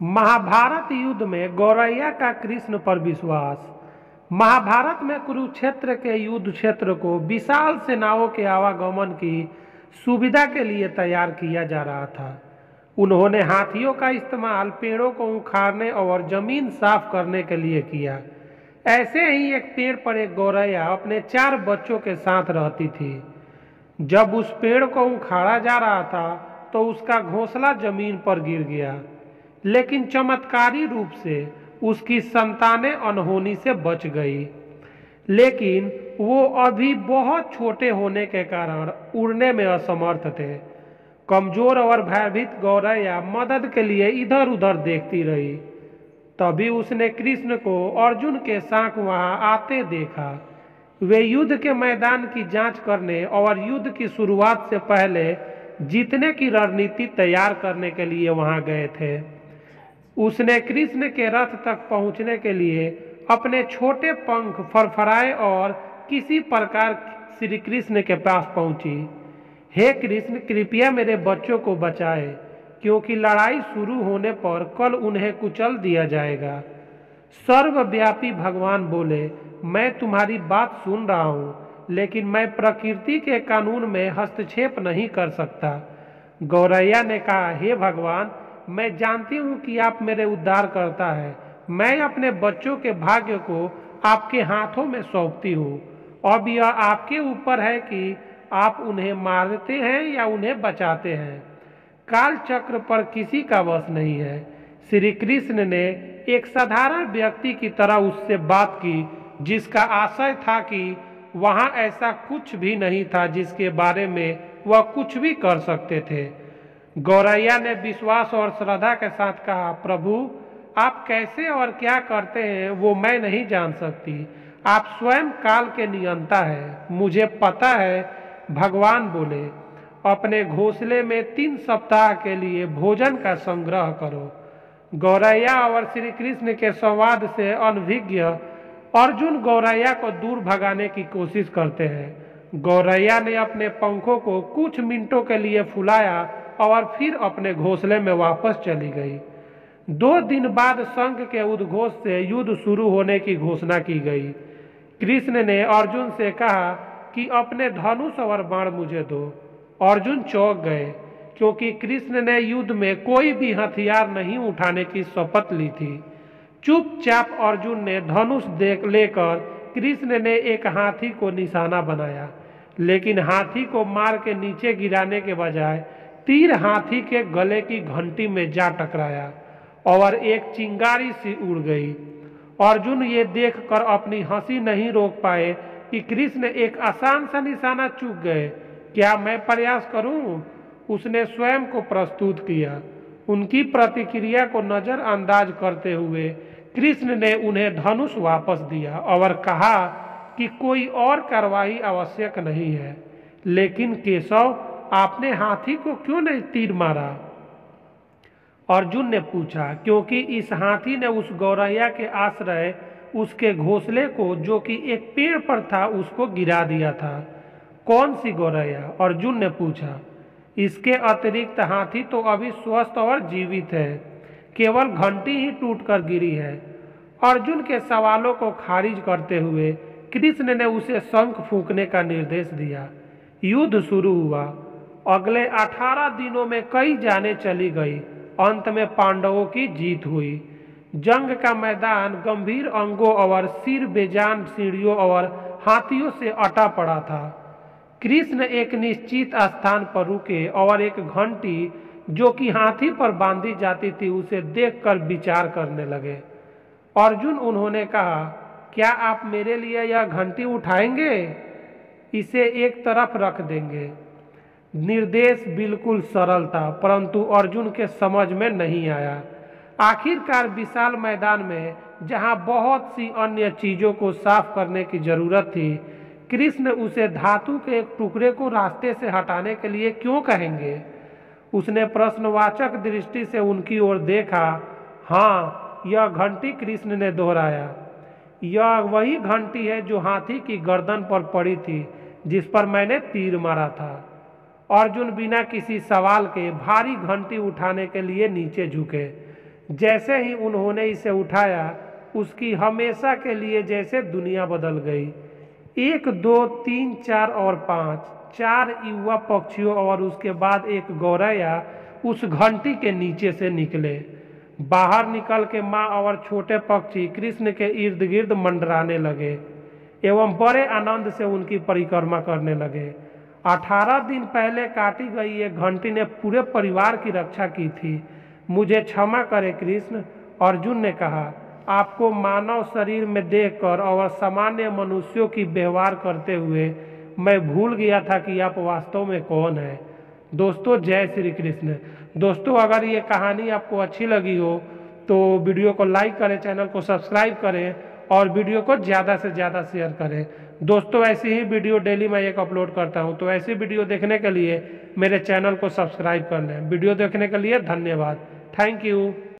महाभारत युद्ध में गौरैया का कृष्ण पर विश्वास। महाभारत में कुरुक्षेत्र के युद्ध क्षेत्र को विशाल सेनाओं के आवागमन की सुविधा के लिए तैयार किया जा रहा था। उन्होंने हाथियों का इस्तेमाल पेड़ों को उखाड़ने और जमीन साफ करने के लिए किया। ऐसे ही एक पेड़ पर एक गौरैया अपने 4 बच्चों के साथ रहती थी। जब उस पेड़ को उखाड़ा जा रहा था तो उसका घोंसला जमीन पर गिर गया, लेकिन चमत्कारी रूप से उसकी संतानें अनहोनी से बच गई। लेकिन वो अभी बहुत छोटे होने के कारण उड़ने में असमर्थ थे। कमजोर और भयभीत गौरैया मदद के लिए इधर उधर देखती रही। तभी उसने कृष्ण को अर्जुन के साथ वहां आते देखा। वे युद्ध के मैदान की जांच करने और युद्ध की शुरुआत से पहले जीतने की रणनीति तैयार करने के लिए वहां गए थे। उसने कृष्ण के रथ तक पहुंचने के लिए अपने छोटे पंख फरफराए और किसी प्रकार श्री कृष्ण के पास पहुंची। हे कृष्ण, कृपया मेरे बच्चों को बचाए, क्योंकि लड़ाई शुरू होने पर कल उन्हें कुचल दिया जाएगा। सर्वव्यापी भगवान बोले, मैं तुम्हारी बात सुन रहा हूँ, लेकिन मैं प्रकृति के कानून में हस्तक्षेप नहीं कर सकता। गौरैया ने कहा, हे भगवान, मैं जानती हूँ कि आप मेरे उद्धार करता है। मैं अपने बच्चों के भाग्य को आपके हाथों में सौंपती हूँ। अब यह आपके ऊपर है कि आप उन्हें मारते हैं या उन्हें बचाते हैं। काल चक्र पर किसी का वश नहीं है। श्री कृष्ण ने एक साधारण व्यक्ति की तरह उससे बात की, जिसका आशय था कि वहाँ ऐसा कुछ भी नहीं था जिसके बारे में वह कुछ भी कर सकते थे। गौरैया ने विश्वास और श्रद्धा के साथ कहा, प्रभु, आप कैसे और क्या करते हैं वो मैं नहीं जान सकती। आप स्वयं काल के नियंता हैं, मुझे पता है। भगवान बोले, अपने घोंसले में 3 सप्ताह के लिए भोजन का संग्रह करो। गौरैया और श्री कृष्ण के संवाद से अनभिज्ञ अर्जुन गौरैया को दूर भगाने की कोशिश करते हैं। गौरैया ने अपने पंखों को कुछ मिनटों के लिए फुलाया और फिर अपने घोंसले में वापस चली गई। 2 दिन बाद शंख के उद्घोष से युद्ध शुरू होने की घोषणा की गई। कृष्ण ने अर्जुन से कहा कि अपने धनुष और बाण मुझे दो। अर्जुन चौंक गए, क्योंकि कृष्ण ने युद्ध में कोई भी हथियार नहीं उठाने की शपथ ली थी। चुपचाप अर्जुन ने धनुष लेकर कृष्ण ने एक हाथी को निशाना बनाया, लेकिन हाथी को मार के नीचे गिराने के बजाय तीर हाथी के गले की घंटी में जा टकराया और एक चिंगारी सी उड़ गई। अर्जुन ये देखकर अपनी हंसी नहीं रोक पाए कि कृष्ण एक आसान सा निशाना चूक गए। क्या मैं प्रयास करूं? उसने स्वयं को प्रस्तुत किया। उनकी प्रतिक्रिया को नजरअंदाज करते हुए कृष्ण ने उन्हें धनुष वापस दिया और कहा कि कोई और कार्रवाई आवश्यक नहीं है। लेकिन केशव, आपने हाथी को क्यों नहीं तीर मारा? अर्जुन ने पूछा। क्योंकि इस हाथी ने उस गौरैया के आश्रय उसके घोंसले को, जो कि एक पेड़ पर था, उसको गिरा दिया था। कौन सी गौरैया? अर्जुन ने पूछा। इसके अतिरिक्त हाथी तो अभी स्वस्थ और जीवित है, केवल घंटी ही टूटकर गिरी है। अर्जुन के सवालों को खारिज करते हुए कृष्ण ने उसे शंख फूंकने का निर्देश दिया। युद्ध शुरू हुआ। अगले 18 दिनों में कई जानें चली गई। अंत में पांडवों की जीत हुई। जंग का मैदान गंभीर अंगों और सिर बेजान सीढ़ियों और हाथियों से अटा पड़ा था। कृष्ण एक निश्चित स्थान पर रुके और एक घंटी, जो कि हाथी पर बांधी जाती थी, उसे देखकर विचार करने लगे। अर्जुन, उन्होंने कहा, क्या आप मेरे लिए यह घंटी उठाएंगे? इसे एक तरफ रख देंगे। निर्देश बिल्कुल सरल था, परंतु अर्जुन के समझ में नहीं आया। आखिरकार विशाल मैदान में, जहां बहुत सी अन्य चीजों को साफ करने की जरूरत थी, कृष्ण उसे धातु के एक टुकड़े को रास्ते से हटाने के लिए क्यों कहेंगे? उसने प्रश्नवाचक दृष्टि से उनकी ओर देखा। हाँ, यह घंटी, कृष्ण ने दोहराया। यह वही घंटी है जो हाथी की गर्दन पर पड़ी थी, जिस पर मैंने तीर मारा था। अर्जुन बिना किसी सवाल के भारी घंटी उठाने के लिए नीचे झुके। जैसे ही उन्होंने इसे उठाया उसकी हमेशा के लिए जैसे दुनिया बदल गई। 1 2 3 4 और 5 4 युवा पक्षियों और उसके बाद एक गौरैया उस घंटी के नीचे से निकले। बाहर निकल के माँ और छोटे पक्षी कृष्ण के इर्द गिर्द मंडराने लगे एवं बड़े आनंद से उनकी परिक्रमा करने लगे। 18 दिन पहले काटी गई एक घंटी ने पूरे परिवार की रक्षा की थी। मुझे क्षमा करें कृष्ण, अर्जुन ने कहा। आपको मानव शरीर में देखकर और सामान्य मनुष्यों की व्यवहार करते हुए मैं भूल गया था कि आप वास्तव में कौन हैं। दोस्तों जय श्री कृष्ण। दोस्तों अगर ये कहानी आपको अच्छी लगी हो तो वीडियो को लाइक करें, चैनल को सब्सक्राइब करें और वीडियो को ज़्यादा से ज़्यादा शेयर करें। दोस्तों ऐसी ही वीडियो डेली मैं एक अपलोड करता हूं, तो ऐसी वीडियो देखने के लिए मेरे चैनल को सब्सक्राइब कर लें। वीडियो देखने के लिए धन्यवाद। Thank you.